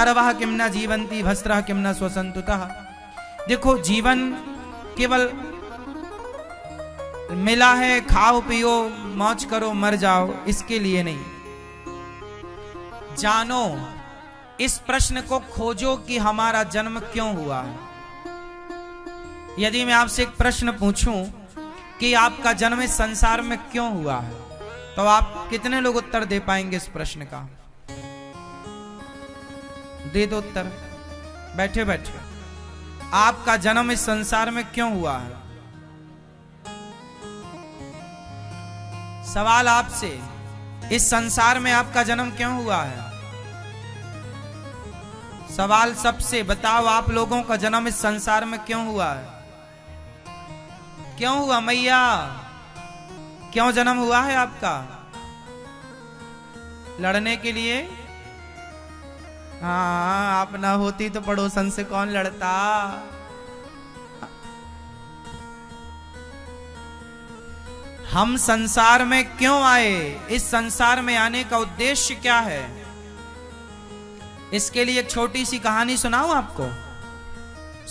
सर्वः किम न जीवंती भस्त्रः किम न स्वसंतुतः। देखो जीवन केवल मिला है, खाओ पियो मौज करो मर जाओ, इसके लिए नहीं। जानो, इस प्रश्न को खोजो कि हमारा जन्म क्यों हुआ है। यदि मैं आपसे एक प्रश्न पूछूं कि आपका जन्म इस संसार में क्यों हुआ है, तो आप कितने लोग उत्तर दे पाएंगे इस प्रश्न का? दे दो उत्तर बैठे बैठे। आपका जन्म इस संसार में क्यों हुआ है? सवाल आपसे, इस संसार में आपका जन्म क्यों हुआ है? सवाल सबसे, बताओ आप लोगों का जन्म इस संसार में क्यों हुआ है? क्यों हुआ मैया? क्यों जन्म हुआ है आपका? लड़ने के लिए? हाँ, आप ना होती तो पड़ोसन से कौन लड़ता। हम संसार में क्यों आए? इस संसार में आने का उद्देश्य क्या है? इसके लिए एक छोटी सी कहानी सुनाऊं आपको,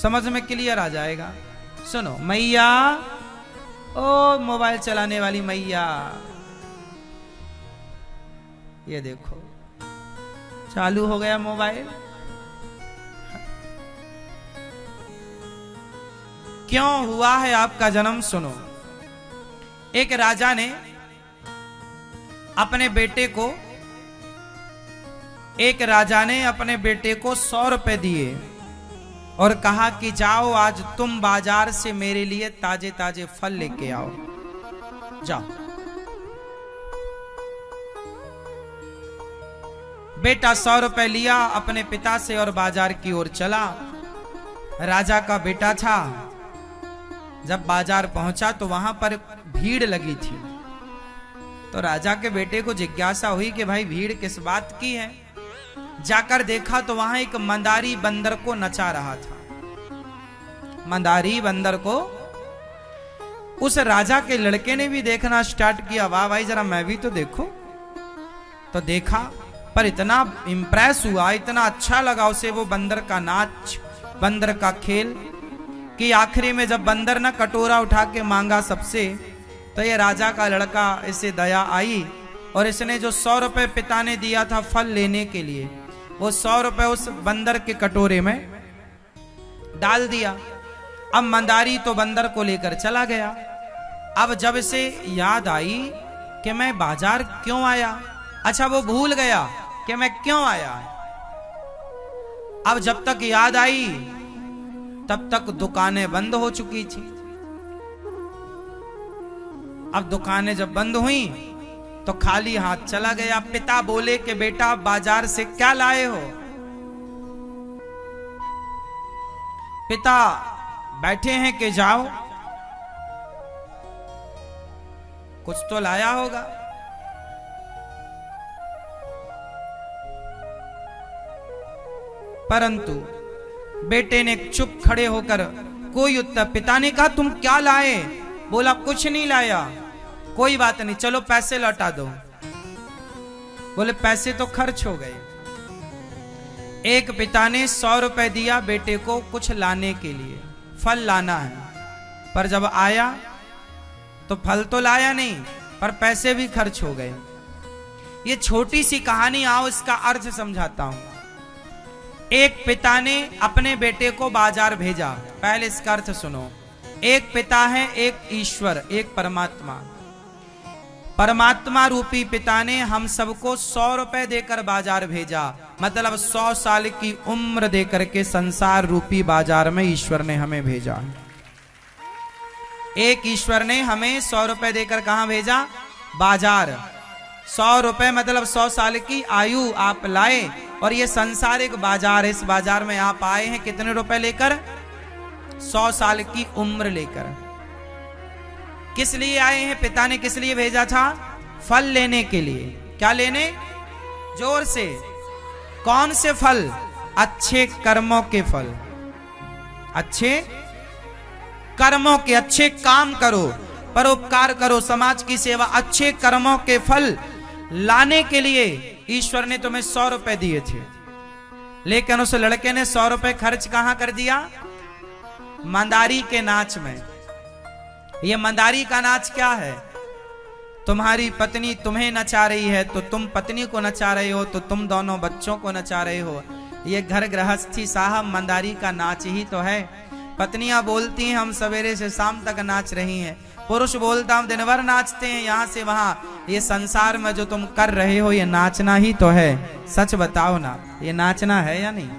समझ में क्लियर आ जाएगा। सुनो। मैया, ओ मोबाइल चलाने वाली मैया, ये देखो चालू हो गया मोबाइल। क्यों हुआ है आपका जन्म? सुनो। एक राजा ने अपने बेटे को 100 रुपए दिए और कहा कि जाओ आज तुम बाजार से मेरे लिए ताजे ताजे फल लेके आओ, जाओ। बेटा 100 रुपए लिया अपने पिता से और बाजार की ओर चला। राजा का बेटा था। जब बाजार पहुंचा तो वहां पर भीड़ लगी थी। तो राजा के बेटे को जिज्ञासा हुई कि भाई भीड़ किस बात की है। जाकर देखा तो वहां एक मंदारी बंदर को नचा रहा था। मंदारी बंदर को उस राजा के लड़के ने भी देखना स्टार्ट किया। वाह भाई, जरा मैं भी तो देखूं। तो देखा, पर इतना इंप्रेस हुआ, इतना अच्छा लगा उसे वो बंदर का नाच, बंदर का खेल, कि आखिरी में जब बंदर ना कटोरा उठा के मांगा सबसे, तो ये राजा का लड़का, इसे दया आई और इसने जो 100 रुपए पिता ने दिया था फल लेने के लिए, वो 100 रुपए उस बंदर के कटोरे में डाल दिया। अब मंदारी तो बंदर को लेकर चला गया। अब जब इसे याद आई कि मैं बाजार क्यों आया, अच्छा वो भूल गया कि मैं क्यों आया। अब जब तक याद आई तब तक दुकानें बंद हो चुकी थी। अब दुकानें जब बंद हुई तो खाली हाथ चला गया। पिता बोले कि बेटा बाजार से क्या लाए हो? पिता बैठे हैं कि जाओ, कुछ तो लाया होगा। परंतु बेटे ने चुप खड़े होकर कोई उत्तर। पिता ने कहा तुम क्या लाए? बोला कुछ नहीं लाया। कोई बात नहीं, चलो पैसे लौटा दो। बोले पैसे तो खर्च हो गए। एक पिता ने 100 रुपए दिया बेटे को कुछ लाने के लिए, फल लाना है, पर जब आया तो फल तो लाया नहीं, पर पैसे भी खर्च हो गए। ये छोटी सी कहानी, आओ इसका अर्थ समझाता हूं। एक पिता ने अपने बेटे को बाजार भेजा। पहले इसका अर्थ सुनो। एक पिता है, एक ईश्वर, एक परमात्मा। परमात्मा रूपी पिता ने हम सबको 100 रुपए देकर बाजार भेजा, मतलब 100 साल की उम्र देकर के संसार रूपी बाजार में ईश्वर ने हमें भेजा। एक ईश्वर ने हमें 100 रुपए देकर कहां भेजा? बाजार। 100 रुपए मतलब 100 साल की आयु आप लाए, और ये संसार एक बाजार है। इस बाजार में आप आए हैं कितने रुपए लेकर? 100 साल की उम्र लेकर। किस लिए आए हैं? पिता ने किस लिए भेजा था? फल लेने के लिए। क्या लेने? जोर से। कौन से फल? अच्छे कर्मों के फल। अच्छे कर्मों के, अच्छे काम करो, परोपकार करो, समाज की सेवा, अच्छे कर्मों के फल लाने के लिए ईश्वर ने तुम्हें 100 रुपए दिए थे। लेकिन उस लड़के ने 100 रुपए खर्च कहां कर दिया? मंदारी के नाच में। ये मंदारी का नाच क्या है? तुम्हारी पत्नी तुम्हें नचा रही है तो तुम पत्नी को नचा रहे हो, तो तुम दोनों बच्चों को नचा रहे हो। ये घर गृहस्थी साहब मंदारी का नाच ही तो है। पत्नियां बोलती हैं हम सवेरे से शाम तक नाच रही हैं, पुरुष बोलता हम दिन भर नाचते हैं यहां से वहां। ये संसार में जो तुम कर रहे हो ये नाचना ही तो है। सच बताओ ना, ये नाचना है या नहीं?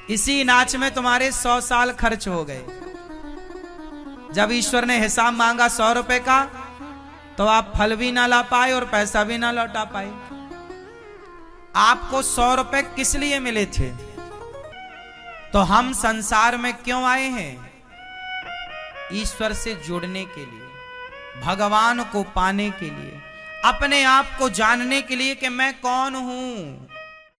इसी नाच में तुम्हारे 100 साल खर्च हो गए। जब ईश्वर ने हिसाब मांगा 100 रुपए का, तो आप फल भी ना ला पाए और पैसा भी ना लौटा पाए। आपको 100 रुपए किस लिए मिले थे? तो हम संसार में क्यों आए हैं? ईश्वर से जुड़ने के लिए, भगवान को पाने के लिए, अपने आप को जानने के लिए कि मैं कौन हूं।